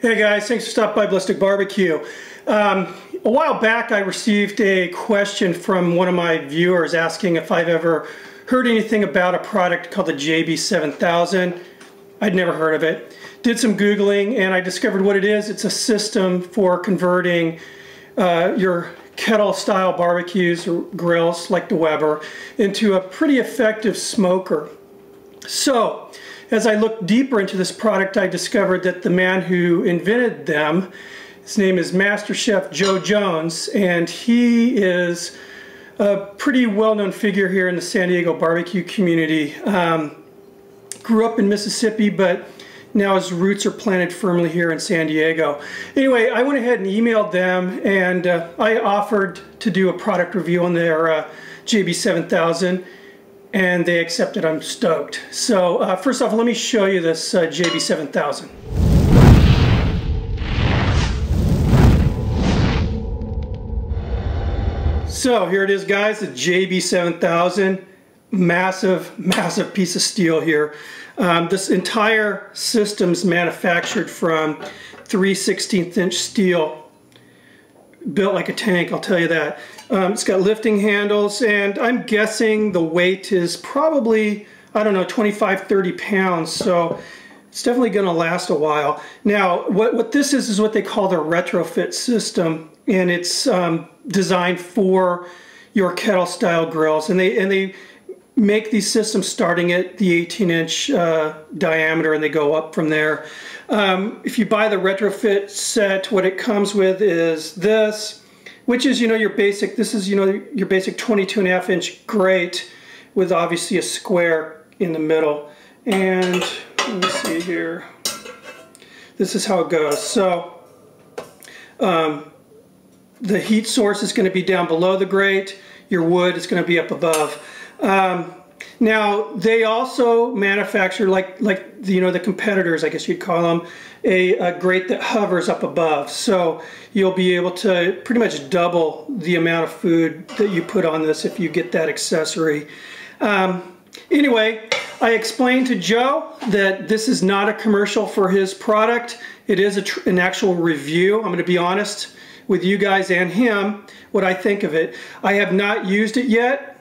Hey guys, thanks for stopping by Ballistic Barbecue. A while back I received a question from one of my viewers asking if I've ever heard anything about a product called the JB7000. I'd never heard of it. Did some Googling and I discovered what it is. It's a system for converting your kettle style barbecues or grills like the Weber into a pretty effective smoker. So, as I looked deeper into this product, I discovered that the man who invented them, his name is Master Chef Joe Jones, and he is a pretty well-known figure here in the San Diego barbecue community. Grew up in Mississippi, but now his roots are planted firmly here in San Diego. Anyway, I went ahead and emailed them, and I offered to do a product review on their JB7000. And they accepted. I'm stoked. So first off, let me show you this JB7000. So here it is, guys, the JB7000. Massive piece of steel here. This entire system's manufactured from 3/16" steel. Built like a tank, I'll tell you that. It's got lifting handles, and I'm guessing the weight is probably, I don't know, 25-30 pounds, so it's definitely going to last a while. Now, what this is what they call their retrofit system, and it's designed for your kettle style grills, and they make these systems starting at the 18-inch diameter, and they go up from there. If you buy the retrofit set, what it comes with is this, which is, your basic, this is, your basic 22.5-inch grate with obviously a square in the middle. And let me see here. This is how it goes. So the heat source is going to be down below the grate. Your wood is going to be up above. Now, they also manufacture, like the competitors, I guess you'd call them, a grate that hovers up above. So you'll be able to pretty much double the amount of food that you put on this if you get that accessory. Anyway, I explained to Joe that this is not a commercial for his product. It is an actual review. I'm going to be honest with you guys and him what I think of it. I have not used it yet.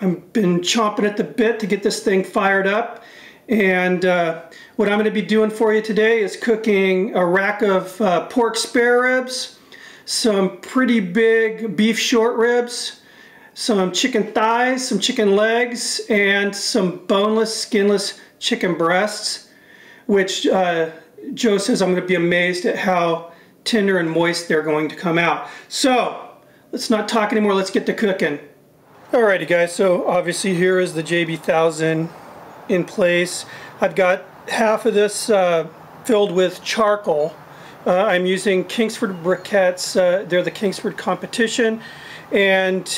I've been chomping at the bit to get this thing fired up, and what I'm going to be doing for you today is cooking a rack of pork spare ribs, some pretty big beef short ribs, some chicken thighs, some chicken legs, and some boneless, skinless chicken breasts, which Joe says I'm going to be amazed at how tender and moist they're going to come out. So let's not talk anymore, let's get to cooking. Alrighty guys, so obviously here is the JB1000 in place. I've got half of this filled with charcoal. I'm using Kingsford briquettes. They're the Kingsford competition, and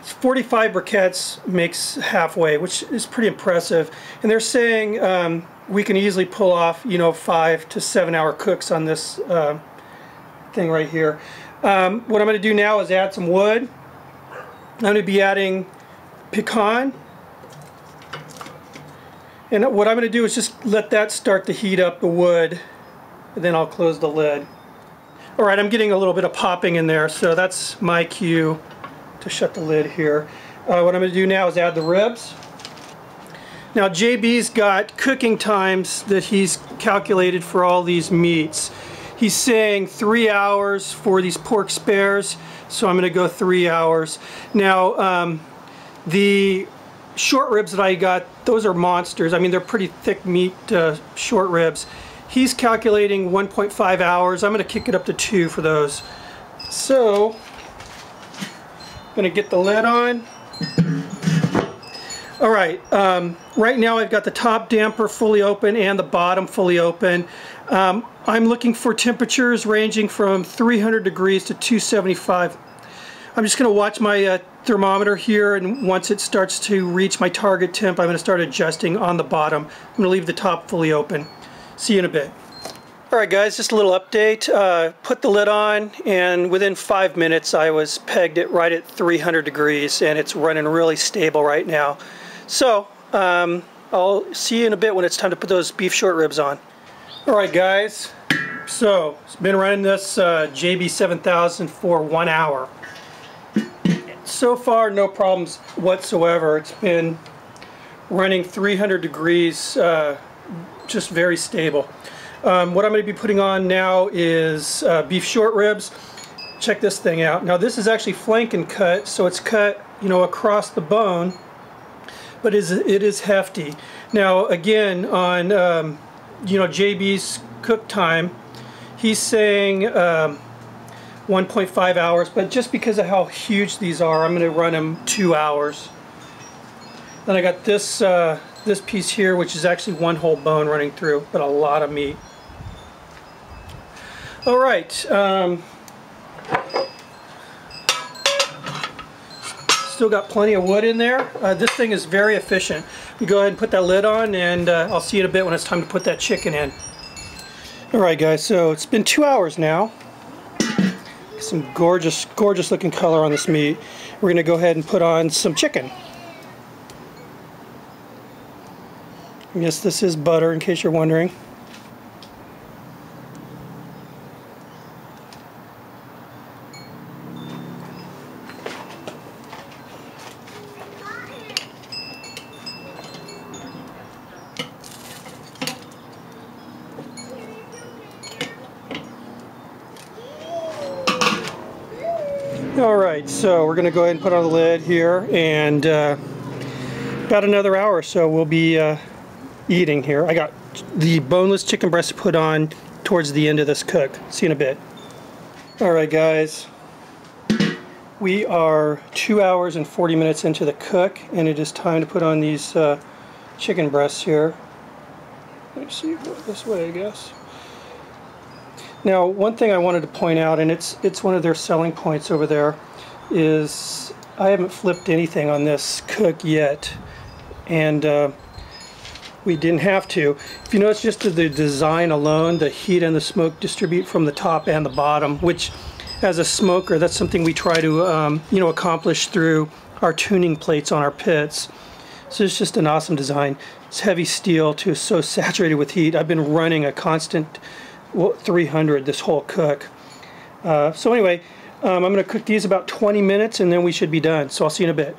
45 briquettes makes halfway, which is pretty impressive. And they're saying we can easily pull off 5 to 7 hour cooks on this thing right here. What I'm going to do now is add some wood. I'm going to be adding pecan, and what I'm going to do is just let that start to heat up the wood, and then I'll close the lid. Alright, I'm getting a little bit of popping in there, so that's my cue to shut the lid here. What I'm going to do now is add the ribs. Now JB's got cooking times that he's calculated for all these meats. He's saying 3 hours for these pork spares, so I'm going to go 3 hours. Now, the short ribs that I got, those are monsters. I mean, they're pretty thick meat short ribs. He's calculating 1.5 hours. I'm going to kick it up to 2 for those. So, I'm going to get the lid on. Alright, right now I've got the top damper fully open and the bottom fully open. I'm looking for temperatures ranging from 300 degrees to 275. I'm just going to watch my thermometer here, and once it starts to reach my target temp, I'm going to start adjusting on the bottom. I'm going to leave the top fully open. See you in a bit. Alright guys, just a little update. Put the lid on, and within 5 minutes I was pegged it right at 300 degrees, and it's running really stable right now. So, I'll see you in a bit when it's time to put those beef short ribs on. Alright guys, So, it's been running this JB7000 for 1 hour. So far, no problems whatsoever. It's been running 300 degrees, just very stable. What I'm going to be putting on now is beef short ribs. Check this thing out. Now this is actually flank and cut, so it's cut, you know, across the bone, but it is hefty. Now again, on you know, JB's cook time, he's saying 1.5 hours, but just because of how huge these are, I'm going to run them 2 hours. Then I got this this piece here, which is actually one whole bone running through, but a lot of meat. All right. Still got plenty of wood in there. This thing is very efficient. You go ahead and put that lid on, and I'll see you in a bit when it's time to put that chicken in. Alright guys, so it's been 2 hours now. Some gorgeous looking color on this meat. We're going to go ahead and put on some chicken. Yes, this is butter, in case you're wondering. Alright, so we're going to go ahead and put on the lid here, and about another hour or so we'll be eating here. I got the boneless chicken breast put on towards the end of this cook. See you in a bit. Alright guys, we are 2 hours and 40 minutes into the cook, and it is time to put on these chicken breasts here. Let's see, go this way I guess. Now, one thing I wanted to point out, and it's one of their selling points over there, is I haven't flipped anything on this cook yet, and we didn't have to. If you notice, just the design alone, the heat and the smoke distribute from the top and the bottom, which, as a smoker, that's something we try to you know, accomplish through our tuning plates on our pits. So it's just an awesome design. It's heavy steel too, so saturated with heat. I've been running a constant 300 this whole cook. So anyway, I'm going to cook these about 20 minutes and then we should be done. So I'll see you in a bit.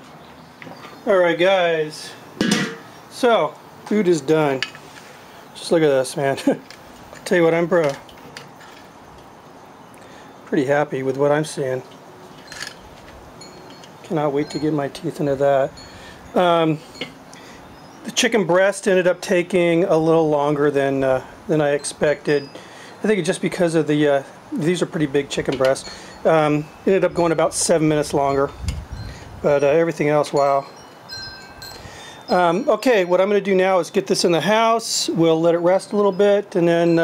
Alright guys, so food is done. Just look at this, man. I'll tell you what, I'm pretty happy with what I'm seeing. Cannot wait to get my teeth into that. The chicken breast ended up taking a little longer than I expected. I think it's just because of the, these are pretty big chicken breasts. Ended up going about 7 minutes longer. But everything else, wow. Okay, what I'm going to do now is get this in the house. We'll let it rest a little bit, and then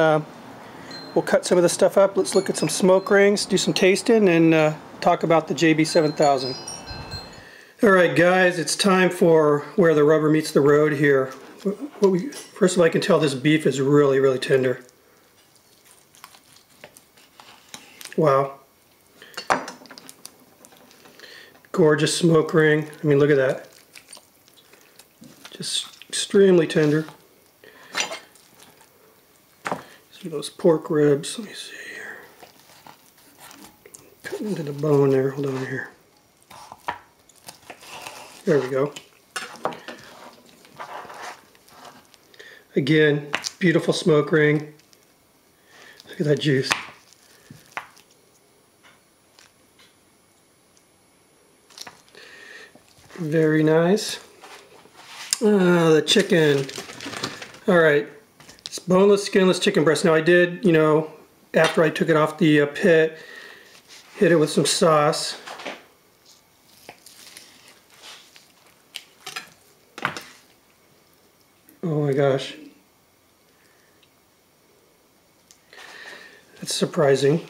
we'll cut some of the stuff up. Let's look at some smoke rings, do some tasting, and talk about the JB7000. Alright guys, it's time for where the rubber meets the road here. First of all, I can tell this beef is really, really tender. Wow. Gorgeous smoke ring. I mean, look at that. Just extremely tender. See those pork ribs. Let me see here. Cutting into the bone there. Hold on here. There we go. Again, beautiful smoke ring. Look at that juice. Very nice. The chicken. Alright. It's boneless, skinless chicken breast. Now I did, you know, after I took it off the pit, hit it with some sauce. Oh my gosh. That's surprising.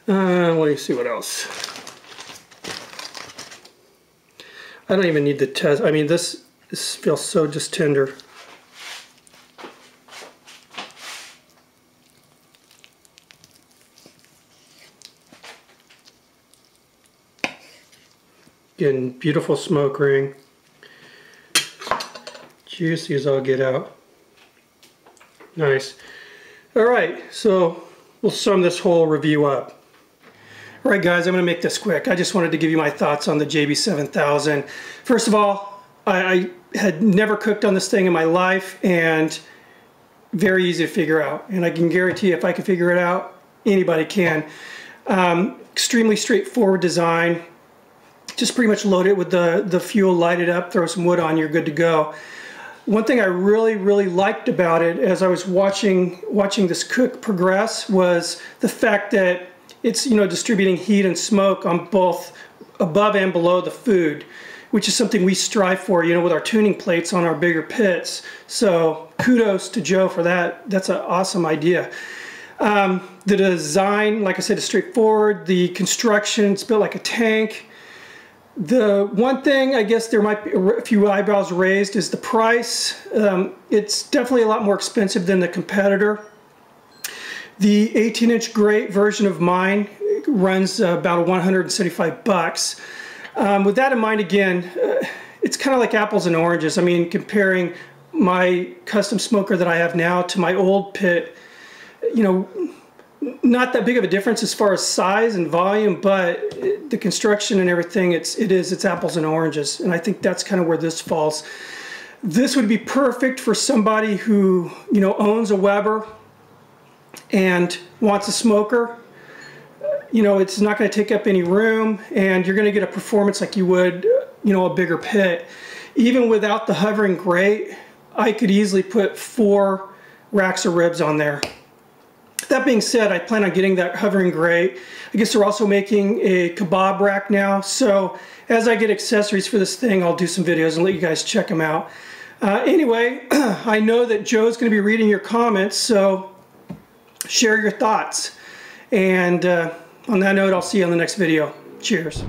Let me see what else. I don't even need to test. I mean, this feels so just tender. Again, beautiful smoke ring. Juicy as all get out. Nice. All right, so we'll sum this whole review up. All right, guys, I'm going to make this quick. I just wanted to give you my thoughts on the JB7000. First of all, I had never cooked on this thing in my life, and very easy to figure out. And I can guarantee if I can figure it out, anybody can. Extremely straightforward design. Just pretty much load it with the fuel, light it up, throw some wood on, you're good to go. One thing I really liked about it as I was watching this cook progress was the fact that it's, you know, distributing heat and smoke on both above and below the food, which is something we strive for, you know, with our tuning plates on our bigger pits. So kudos to Joe for that. That's an awesome idea. The design, like I said, is straightforward. The construction, it's built like a tank. The one thing I guess there might be a few eyebrows raised is the price. It's definitely a lot more expensive than the competitor. The 18-inch grate version of mine runs about $175. With that in mind, again, it's kind of like apples and oranges. I mean, comparing my custom smoker that I have now to my old pit, you know, not that big of a difference as far as size and volume, but the construction and everything, it's apples and oranges. And I think that's kind of where this falls. This would be perfect for somebody who, you know, owns a Weber and wants a smoker. You know, it's not going to take up any room, and you're going to get a performance like you would, you know, a bigger pit. Even without the hovering grate, I could easily put 4 racks of ribs on there. That being said, I plan on getting that hovering grate. I guess they're also making a kebab rack now, so as I get accessories for this thing, I'll do some videos and let you guys check them out. Anyway, I know that Joe's going to be reading your comments, so share your thoughts. And on that note, I'll see you on the next video. Cheers.